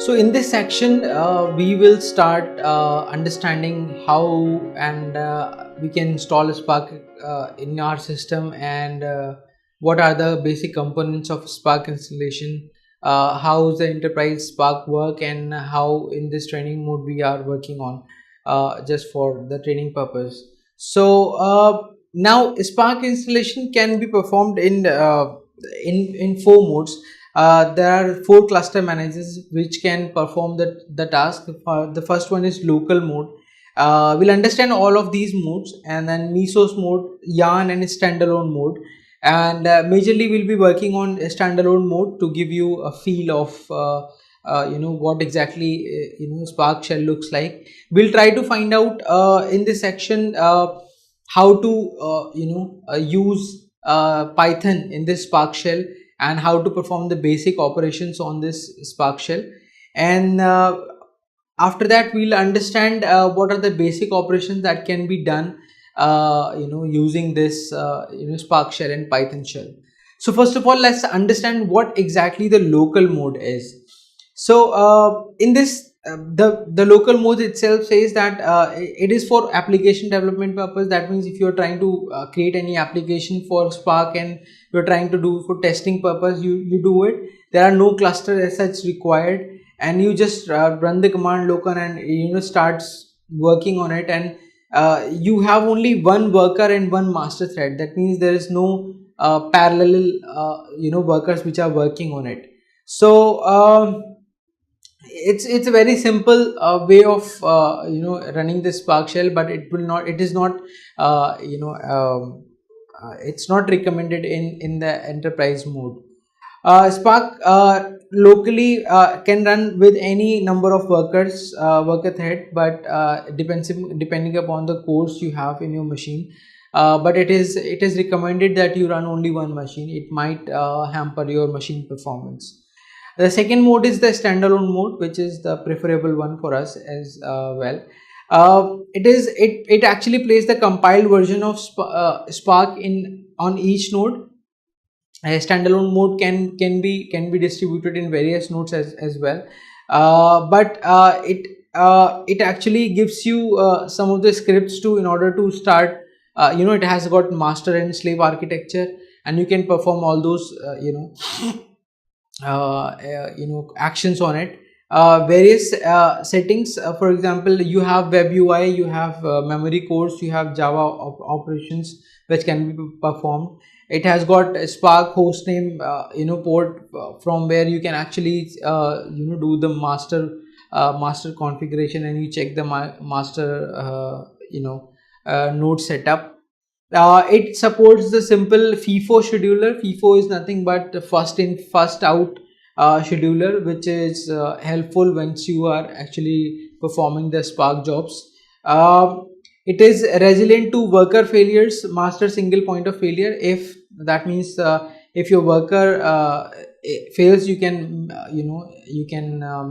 So in this section, we will start understanding how and we can install Spark in our system, and what are the basic components of Spark installation, how the enterprise Spark work, and how in this training mode we are working on just for the training purpose. So now Spark installation can be performed in four modes. There are four cluster managers which can perform the task. The first one is local mode. We'll understand all of these modes, and then Mesos mode, yarn, and standalone mode. And majorly we'll be working on a standalone mode to give you a feel of what exactly Spark Shell looks like. We'll try to find out in this section how to use Python in this Spark Shell, and how to perform the basic operations on this Spark Shell. And after that we'll understand what are the basic operations that can be done using this Spark Shell and Python shell. So first of all, let's understand what exactly the local mode is. So in this the local mode itself says that it is for application development purpose. That means if you're trying to create any application for Spark and you're trying to do for testing purpose, you do it. There are no cluster as such required, and you just run the command local and starts working on it, and you have only one worker and one master thread. That means there is no parallel workers which are working on it. So it's a very simple way of running this Spark Shell, but it's not recommended in the enterprise mode. Spark locally can run with any number of worker thread, but depending upon the cores you have in your machine. But it is recommended that you run only one machine. It might hamper your machine performance. The second mode is the standalone mode, which is the preferable one for us as well. It actually plays the compiled version of Spark on each node. A standalone mode can be distributed in various nodes as well, but it actually gives you some of the scripts too in order to start. It has got master and slave architecture, and you can perform all those actions on it. Various settings, for example, you have web UI, you have memory cores, you have Java operations which can be performed. It has got a Spark hostname port from where you can actually do the master configuration, and you check the master node setup. It supports the simple FIFO scheduler. FIFO is nothing but the first in first out scheduler, which is helpful once you are actually performing the Spark jobs. It is resilient to worker failures, master single point of failure. If that means if your worker fails, you can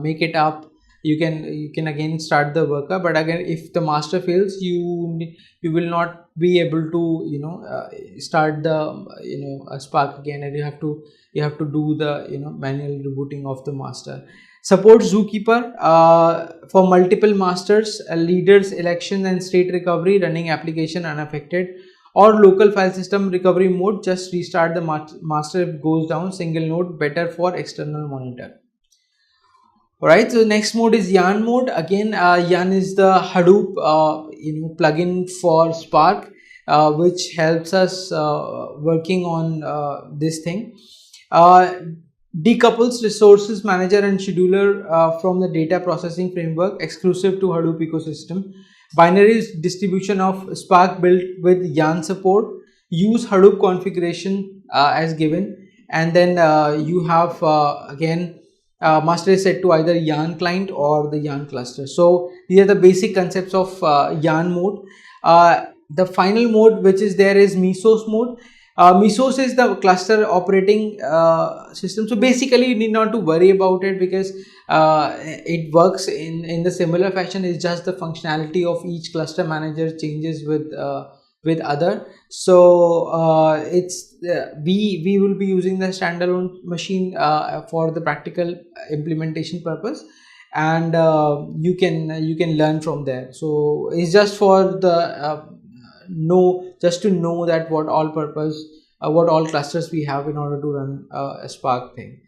make it up. You can again start the worker, but again if the master fails, you will not be able to start the a Spark again, and you have to do the manual rebooting of the master. Supports Zookeeper for multiple masters, leaders, election, and state recovery, running application unaffected, or local file system recovery mode. Just restart the master if it goes down. Single node, better for external monitor. Alright, so next mode is yarn mode. Again, yarn is the Hadoop plugin for Spark, which helps us working on this thing. Decouples resources manager and scheduler from the data processing framework, exclusive to Hadoop ecosystem. Binary distribution of Spark built with yarn support. Use Hadoop configuration as given, and then you have again master is set to either yarn client or the yarn cluster. So these are the basic concepts of yarn mode. The final mode which is there is Mesos mode. Mesos is the cluster operating system. So basically you need not to worry about it, because it works in the similar fashion. It's just the functionality of each cluster manager changes with with other. So it's we will be using the standalone machine for the practical implementation purpose, and you can learn from there. So it's just for the just to know that what all clusters we have in order to run a Spark thing.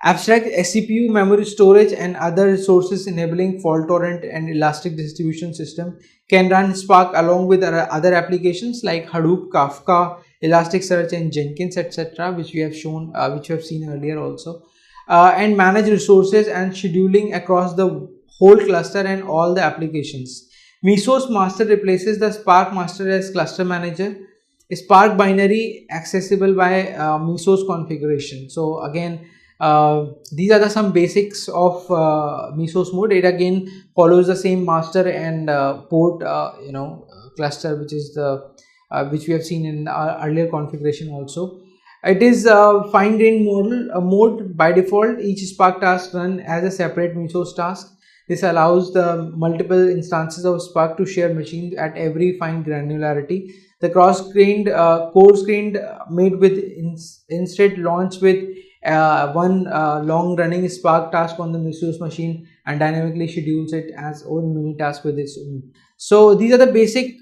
Abstract CPU, memory storage, and other resources enabling fault tolerant and elastic distribution system can run Spark along with other applications like Hadoop, Kafka, Elasticsearch, and Jenkins, etc., which we have shown, which we have seen earlier also, and manage resources and scheduling across the whole cluster and all the applications. Mesos master replaces the Spark master as cluster manager. Spark binary accessible by Mesos configuration. So again, these are some basics of Mesos mode. It again follows the same master and port cluster, which is the which we have seen in our earlier configuration also. It is fine-grained mode by default. Each Spark task run as a separate Mesos task. This allows the multiple instances of Spark to share machines at every fine granularity. The cross-grained coarse-grained made with instead launch with one long-running Spark task on the Mesos machine and dynamically schedules it as own mini task with its own. So these are the basic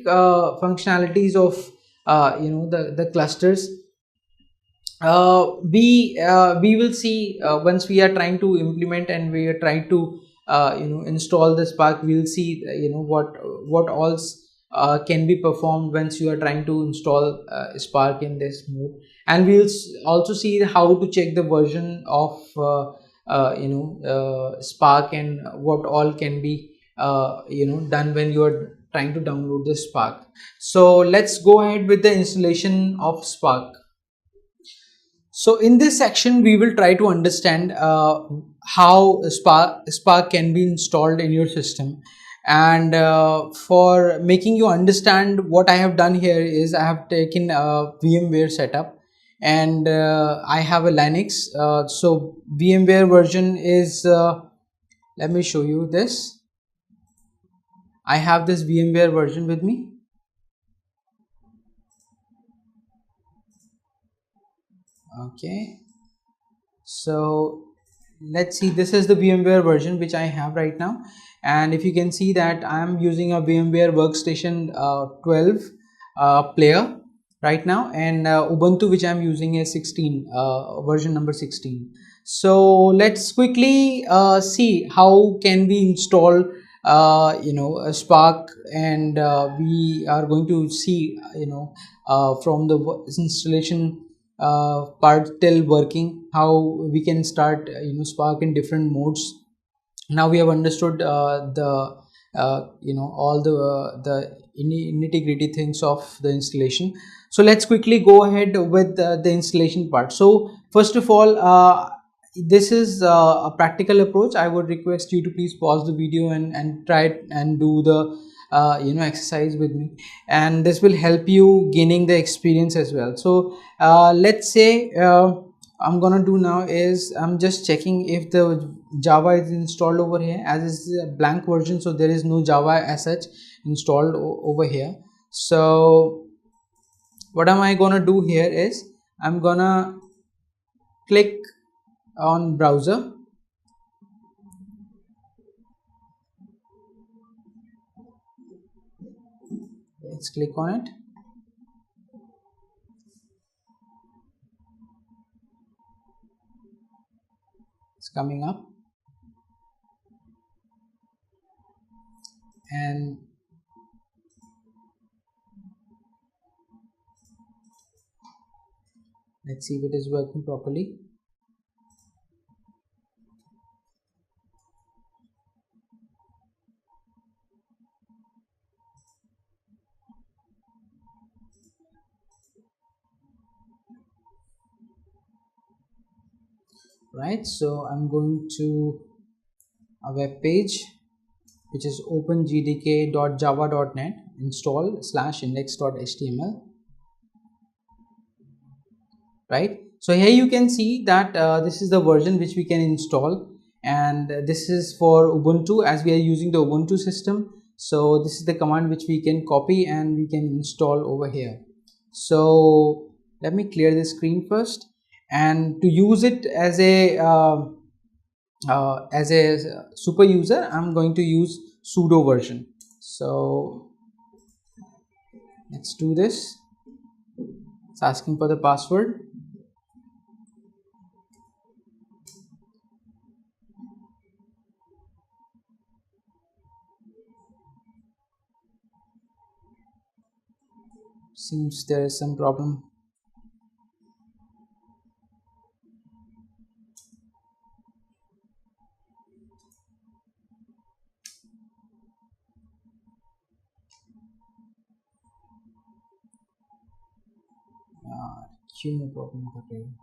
functionalities of the clusters. We will see once we are trying to implement and we are trying to install the Spark. We'll see what all can be performed once you are trying to install Spark in this mode, and we'll also see how to check the version of Spark and what all can be done when you are trying to download the Spark. So let's go ahead with the installation of Spark. So in this section, we will try to understand how Spark can be installed in your system. And for making you understand, what I have done here is I have taken a VMware setup, and I have a Linux. So VMware version is, let me show you this. I have this VMware version with me. Okay, so let's see, this is the VMware version which I have right now, and if you can see that I am using a VMware workstation 12 player right now, and Ubuntu which I am using is 16 version number 16. So let's quickly see how can we install a Spark, and we are going to see from the installation part till working, how we can start Spark in different modes. Now we have understood the all the nitty-gritty things of the installation. So let's quickly go ahead with the installation part. So first of all, this is a practical approach. I would request you to please pause the video and try it and do the exercise with me, and this will help you gaining the experience as well. So let's say I'm gonna do now is I'm just checking if the Java is installed over here, as is a blank version, so there is no Java as such installed over here. So what am I gonna do here is I'm gonna click on browser. Let's click on it. It's coming up, and let's see if it is working properly. Right, so I'm going to a web page which is opengdk.java.net install/index.html. right, so here you can see that this is the version which we can install, and this is for Ubuntu, as we are using the Ubuntu system. So this is the command which we can copy and we can install over here. So let me clear the screen first, and to use it as a super user, I'm going to use sudo version. So let's do this. It's asking for the password. Seems there is some problem. क्यों में problem कर रही है?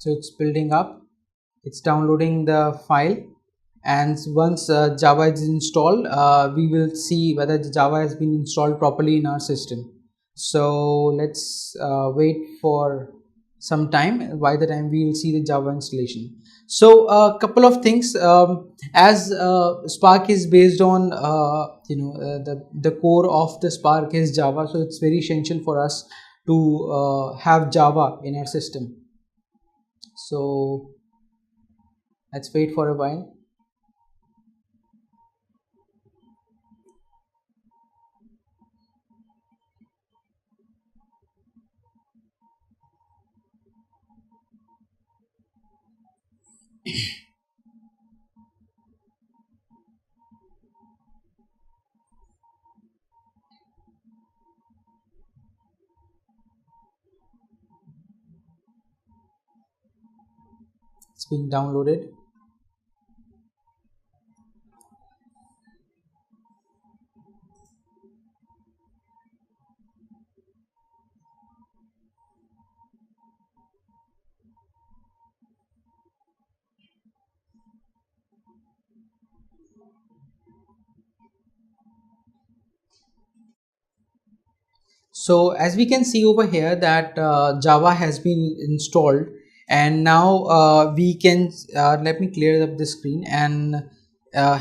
So it's building up, it's downloading the file, and once Java is installed, we will see whether the Java has been installed properly in our system. So let's wait for some time. By the time we will see the Java installation. So a couple of things, as Spark is based on the core of the Spark is Java, so it's very essential for us to have Java in our system. So let's wait for a while. It's being downloaded. So as we can see over here that Java has been installed, and now we can let me clear up the screen, and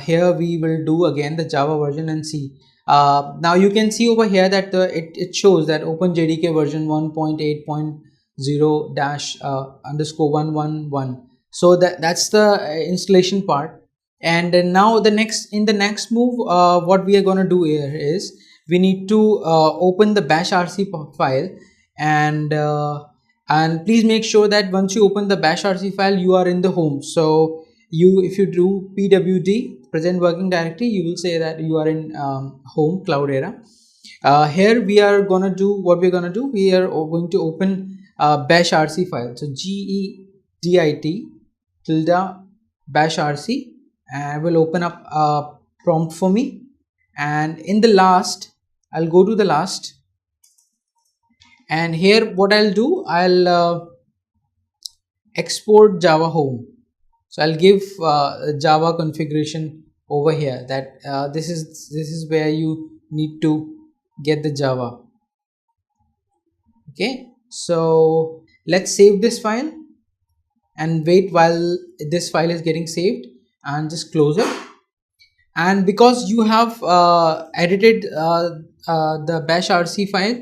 here we will do again the Java version and see. Now you can see over here that it shows that OpenJDK version 1.8.0 dash underscore 111. So that's the installation part. And now in the next move, what we are going to do here is we need to open the bash rc file, and please make sure that once you open the bash rc file, you are in the home. So if you do pwd present working directory, you will say that you are in home Cloudera. Here we are gonna do what we're gonna do. We are going to open bash rc file. So gedit tilde bash rc, and will open up a prompt for me, and in the last I'll go to the last, and here what I'll do, I'll export Java home. So I'll give Java configuration over here, that this is where you need to get the Java. Okay, so let's save this file and wait while this file is getting saved, and just close it. And because you have edited the bash rc file,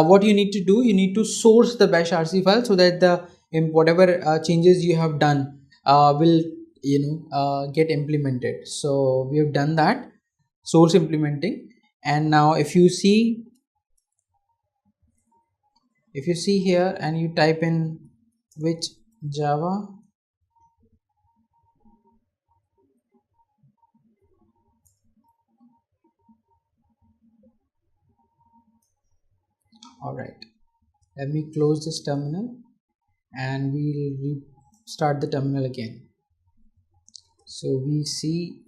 what you need to do, you need to source the bash rc file, so that the whatever changes you have done will get implemented. So we have done that, source implementing. And now if you see here and you type in which Java, all right, let me close this terminal and we'll start the terminal again. So we see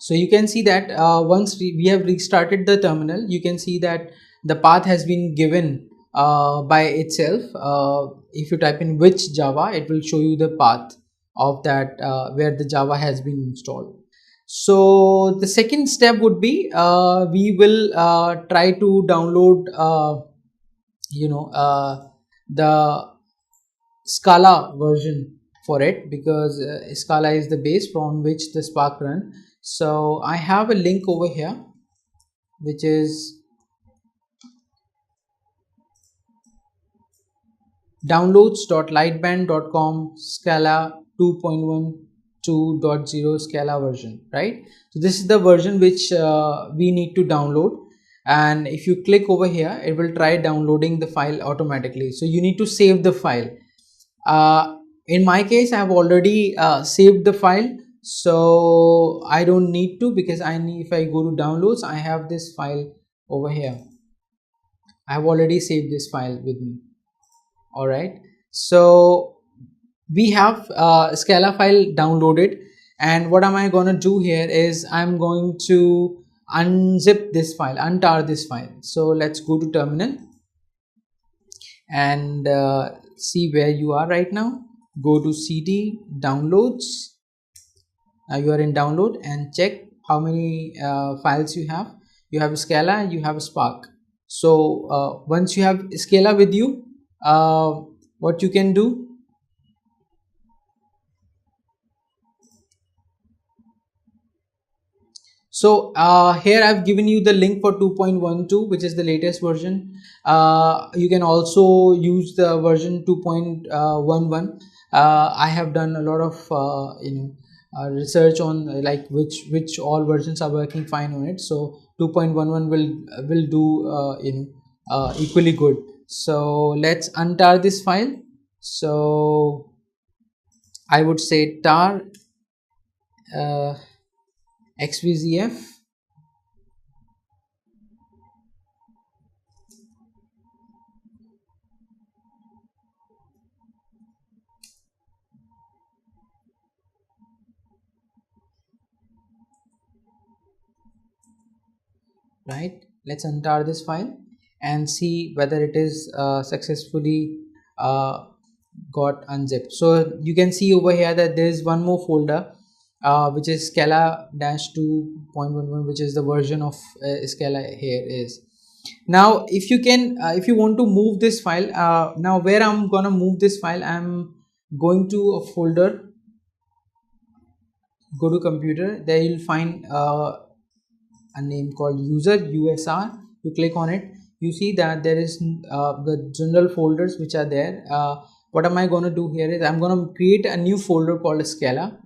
So you can see that once we have restarted the terminal, you can see that the path has been given by itself. If you type in which Java, it will show you the path of that where the Java has been installed. So the second step would be we will try to download the Scala version for it, because Scala is the base from which the Spark run. So I have a link over here, which is downloads.lightband.com Scala 2.12.0 Scala version, right? So this is the version which we need to download, and if you click over here, it will try downloading the file automatically. So you need to save the file. In my case, I have already saved the file, so I don't need to, because if I go to downloads, I have this file over here. I have already saved this file with me. All right, so we have Scala file downloaded, and what am I going to do here is I'm going to unzip this file, untar this file. So let's go to terminal and see where you are right now. Go to cd downloads. Now you are in download, and check how many files you have. You have Scala, you have Spark. So once you have Scala with you, what you can do, so here I've given you the link for 2.12, which is the latest version. You can also use the version 2.11. I have done a lot of research on like which all versions are working fine on it. So 2.11 will do equally good. So let's untar this file. So I would say tar xvzf, right? Let's untar this file and see whether it is successfully got unzipped. So you can see over here that there is one more folder which is Scala-2.11, which is the version of Scala here is. Now if you can if you want to move this file, now where I'm gonna move this file, I'm going to a folder, go to computer, there you'll find a name called user usr. You click on it, you see that there is the general folders which are there. What am I going to do here is I'm going to create a new folder called Scala,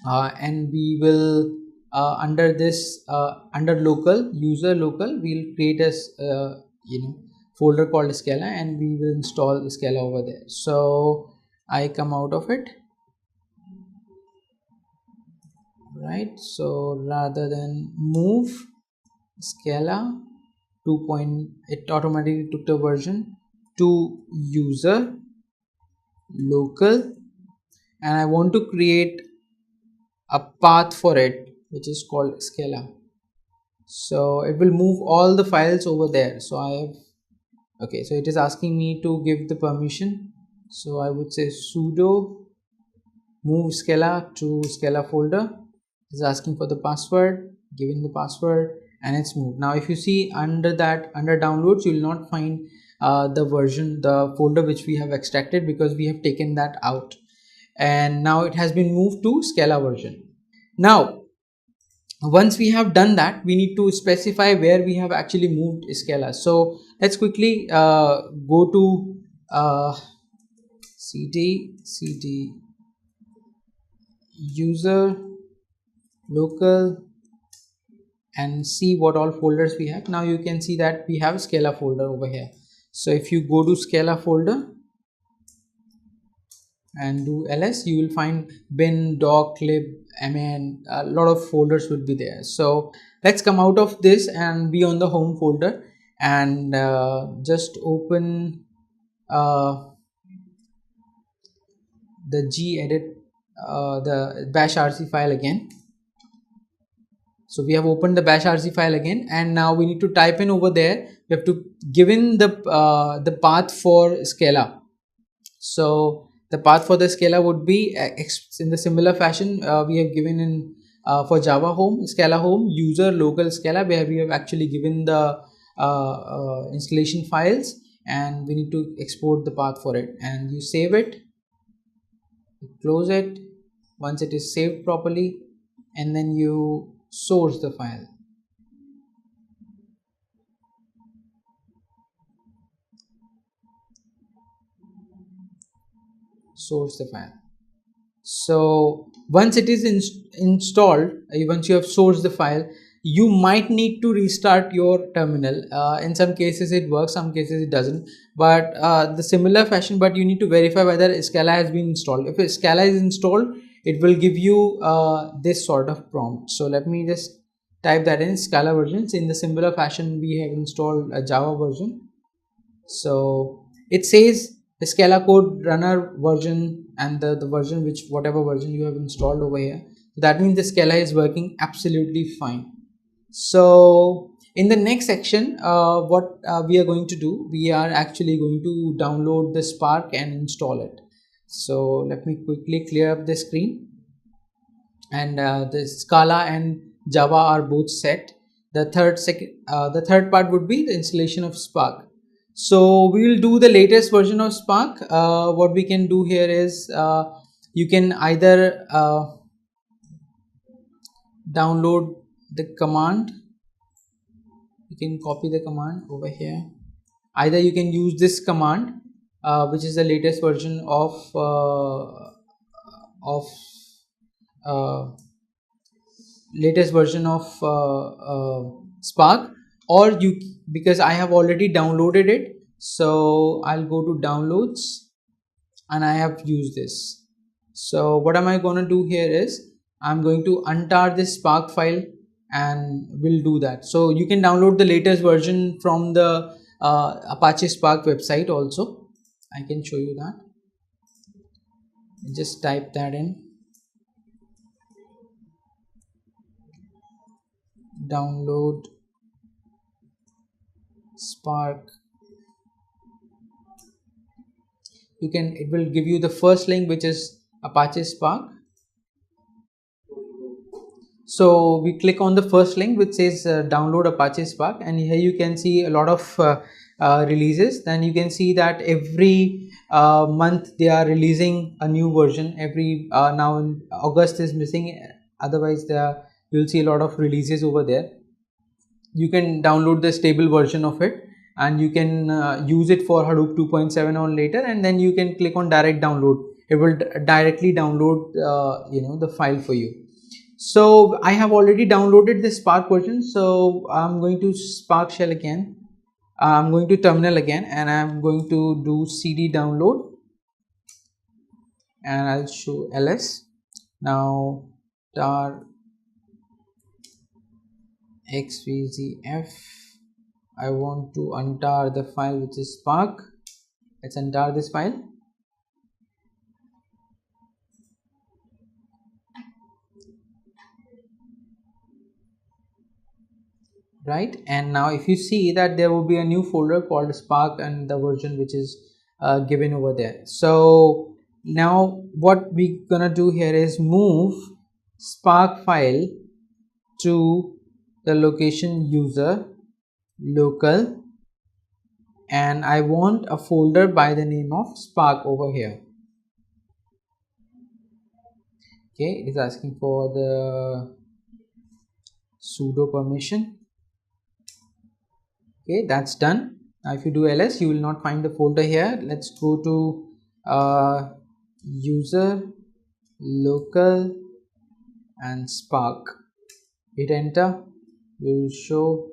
and we will under this under local user local, we'll create a folder called Scala, and we will install Scala over there. So I come out of it, right? So rather than move Scala 2. It automatically took the version to user local, and I want to create a path for it which is called Scala. So it will move all the files over there. So I have, okay, so it is asking me to give the permission. So I would say sudo move Scala to Scala folder. It's asking for the password, giving the password, and it's moved. Now if you see under that, under downloads, you will not find the version, the folder which we have extracted, because we have taken that out, and now it has been moved to Scala version. Now once we have done that, we need to specify where we have actually moved Scala. So let's quickly go to cd user local and see what all folders we have. Now you can see that we have Scala folder over here. So if you go to Scala folder and do ls, you will find bin, doc, lib, man, a lot of folders will be there. So let's come out of this and be on the home folder, and just open the gedit, the bash rc file again. So we have opened the bash rc file again, and now we need to type in over there. We have to give in the path for Scala. So the path for the Scala would be in the similar fashion we have given in for Java home, Scala home, user local Scala, where we have actually given the installation files, and we need to export the path for it, and you save it, you close it once it is saved properly, and then you source the file. Source the file. So once it is installed, once you have sourced the file, you might need to restart your terminal. In some cases it works, some cases it doesn't, but the similar fashion, but you need to verify whether Scala has been installed. If Scala is installed, it will give you this sort of prompt. So let me just type that in, Scala versions. In the similar fashion, we have installed a Java version. So it says the Scala code runner version and the version which whatever version you have installed over here. That means the Scala is working absolutely fine. So in the next section, what we are going to do, we are actually going to download the Spark and install it. So let me quickly clear up the screen, and the Scala and Java are both set. The third part would be the installation of Spark. So we will do the latest version of Spark. What we can do here is you can either download the command, you can copy the command over here. Either you can use this command, which is the latest version of Spark, or you, because I have already downloaded it, so I'll go to downloads and I have used this. So what am I going to do here is I'm going to untar this Spark file, and we'll do that. So you can download the latest version from the Apache Spark website also. I can show you that. Just type that in, download Spark. You can, it will give you the first link, which is Apache Spark. So we click on the first link which says download Apache Spark, and here you can see a lot of releases. Then you can see that every month they are releasing a new version. Every now in August is missing, otherwise you'll see a lot of releases over there. You can download the stable version of it, and you can use it for Hadoop 2.7 or later, and then you can click on direct download. It will directly download the file for you. So I have already downloaded the Spark version, so I'm going to Spark shell again. I'm going to terminal again, and I'm going to do cd download, and I'll show ls. Now tar xvzf, I want to untar the file which is Spark. Let's untar this file. Right, and now if you see that there will be a new folder called Spark and the version which is given over there. So now what we're gonna do here is move Spark file to the location user local, and I want a folder by the name of Spark over here. Okay, it is asking for the sudo permission. Okay, that's done. Now if you do ls, you will not find the folder here. Let's go to user local and Spark, hit enter, we will show.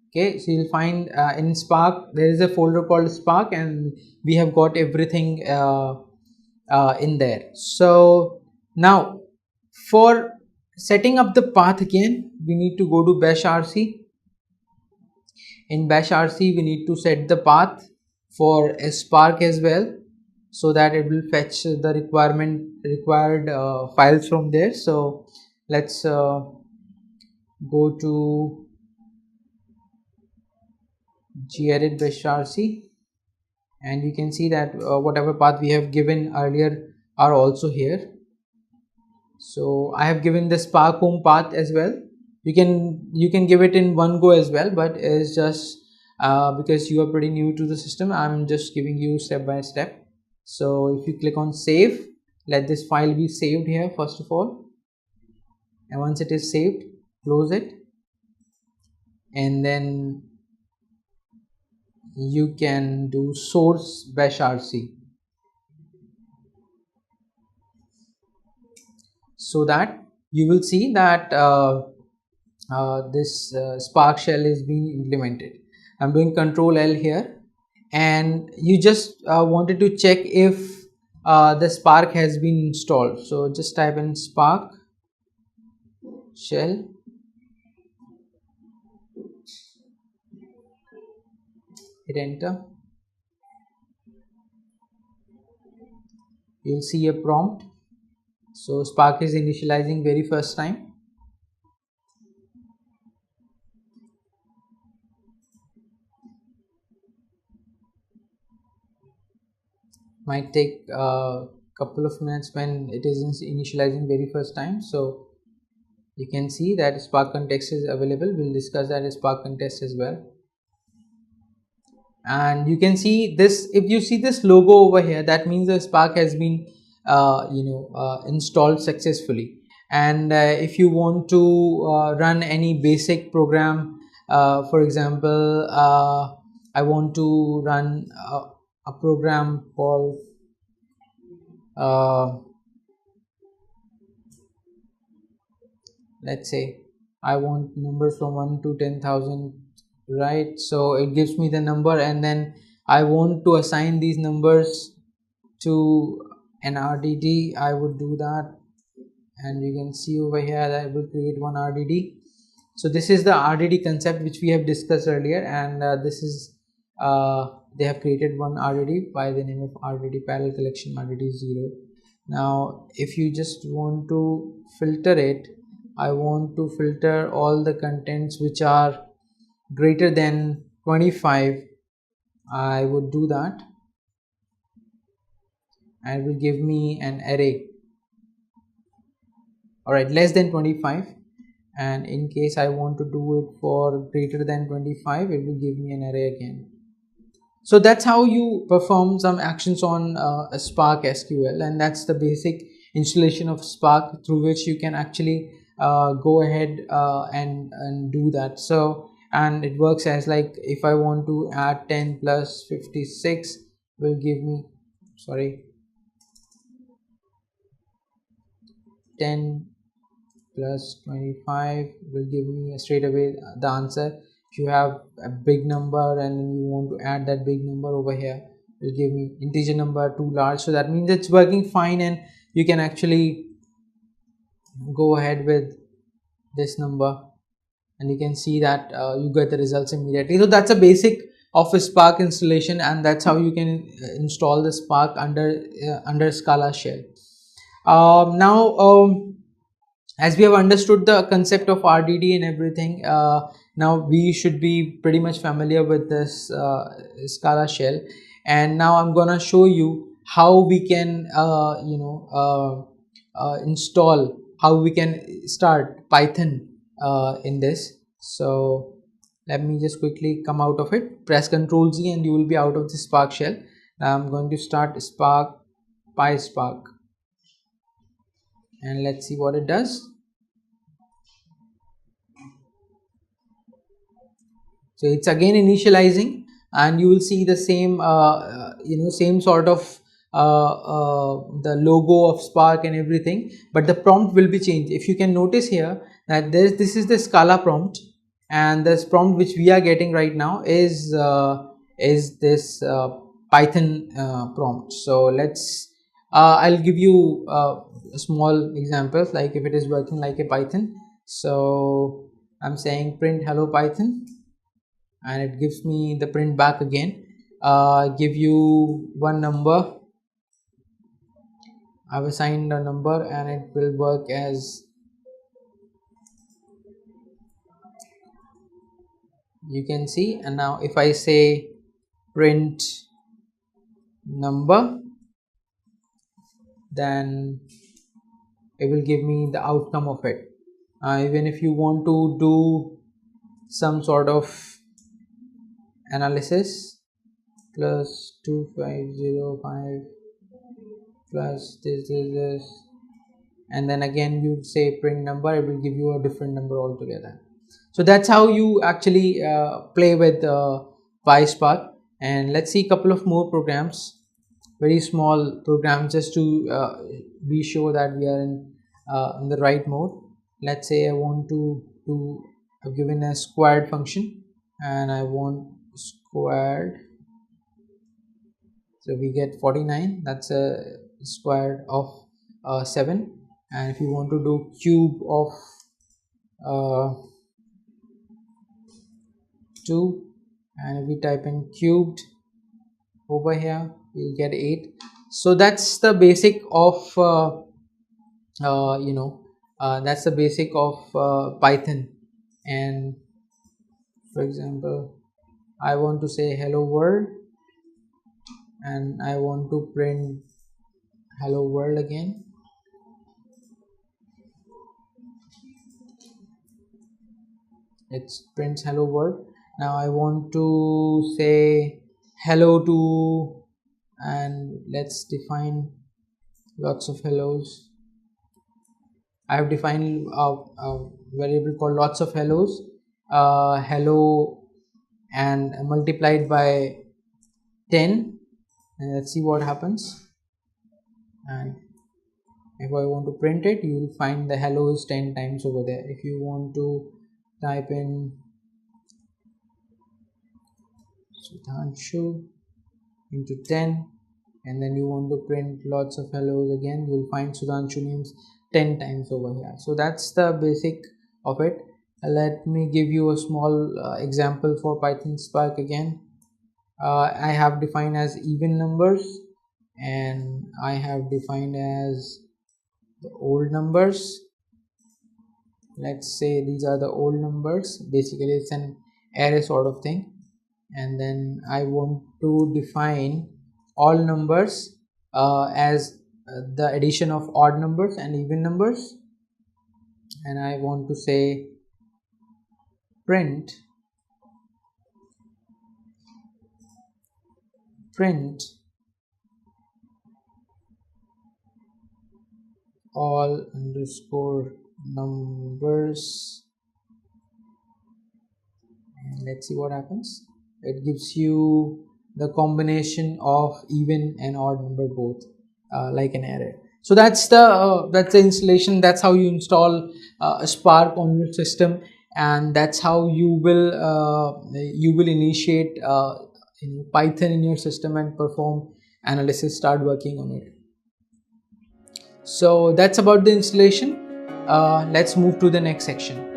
Okay, so you'll find in Spark there is a folder called Spark, and we have got everything in there. So now for setting up the path again, we need to go to bash rc. In bash rc we need to set the path for a Spark as well, so that it will fetch the required files from there. So let's go to gedit -rc, and you can see that whatever path we have given earlier are also here. So I have given the Spark home path as well. You can give it in one go as well, but it's just because you are pretty new to the system, I'm just giving you step by step. So if you click on save, let this file be saved here first of all, and once it is saved, close it, and then you can do source -rc, so that you will see that this Spark shell is being implemented. I'm doing Control L here, and you just wanted to check if the Spark has been installed. So just type in Spark shell, hit enter. You'll see a prompt. So Spark is initializing very first time. Might take a couple of minutes when it is initializing very first time. So you can see that Spark context is available. We'll discuss that as Spark context as well. And you can see this, if you see this logo over here, that means the Spark has been installed successfully. And if you want to run any basic program, for example, I want to run a program called let's say I want numbers from 1 to 10,000, right? So it gives me the number, and then I want to assign these numbers to an RDD. I would do that, and you can see over here that I will create one RDD. So this is the RDD concept which we have discussed earlier, and this is they have created one RDD by the name of RDD parallel collection RDD 0. Now if you just want to filter it, I want to filter all the contents which are greater than 25. I would do that, and it will give me an array. Alright, less than 25, and in case I want to do it for greater than 25, it will give me an array again. So that's how you perform some actions on a Spark SQL, and that's the basic installation of Spark through which you can actually go ahead and do that. So, and it works as like, if I want to add 10 plus 56 will give me, sorry, 10 plus 25 will give me straight away the answer. If you have a big number and you want to add that big number over here, it will give me integer number too large. So that means it's working fine, and you can actually go ahead with this number, and you can see that you get the results immediately. So that's a basic of a Spark installation, and that's how you can install the Spark under Scala shell. Now as we have understood the concept of RDD and everything, now we should be pretty much familiar with this Scala shell, and now I'm gonna show you how we can install, how we can start Python in this. So let me just quickly come out of it, press Ctrl Z, and you will be out of the Spark shell. Now I'm going to start Spark PySpark, and let's see what it does. So it's again initializing, and you will see the same same sort of the logo of Spark and everything, but the prompt will be changed. If you can notice here that this is the Scala prompt, and this prompt which we are getting right now is this Python prompt. So let's I'll give you a small examples, like if it is working like a Python. So I'm saying print hello Python, and it gives me the print back again. Give you one number. I've assigned a number, and it will work as you can see. And now if I say print number, then it will give me the outcome of it. Even if you want to do some sort of analysis, plus 2505 plus this, and then again you say print number, it will give you a different number altogether. So that's how you actually play with PySpark. And let's see a couple of more programs, very small programs, just to be sure that we are in the right mode. Let's say I want to do, I've given a squared function and I want squared, so we get 49. That's a square of 7. And if you want to do cube of 2, and if we type in cubed over here, we'll get 8. So that's the basic of that's the basic of Python. And for example, I want to say hello world, and I want to print hello world again. It prints hello world. Now I want to say hello to, and let's define lots of hellos. I have defined a variable called lots of hellos, hello, and multiplied by 10, and let's see what happens. And if I want to print it, you will find the hello is 10 times over there. If you want to type in Sudhanshu into 10, and then you want to print lots of hellos again, you will find Sudhanshu names 10 times over here. So that's the basic of it. Let me give you a small example for Python Spark again. I have defined as even numbers, and I have defined as the old numbers. Let's say these are the old numbers. Basically it's an array sort of thing. And then I want to define all numbers as the addition of odd numbers and even numbers, and I want to say print all underscore numbers, and let's see what happens. It gives you the combination of even and odd number both, like an array. So that's the installation. That's how you install Spark on your system, and that's how you will initiate Python in your system and perform analysis, start working on it. So that's about the installation. Let's move to the next section.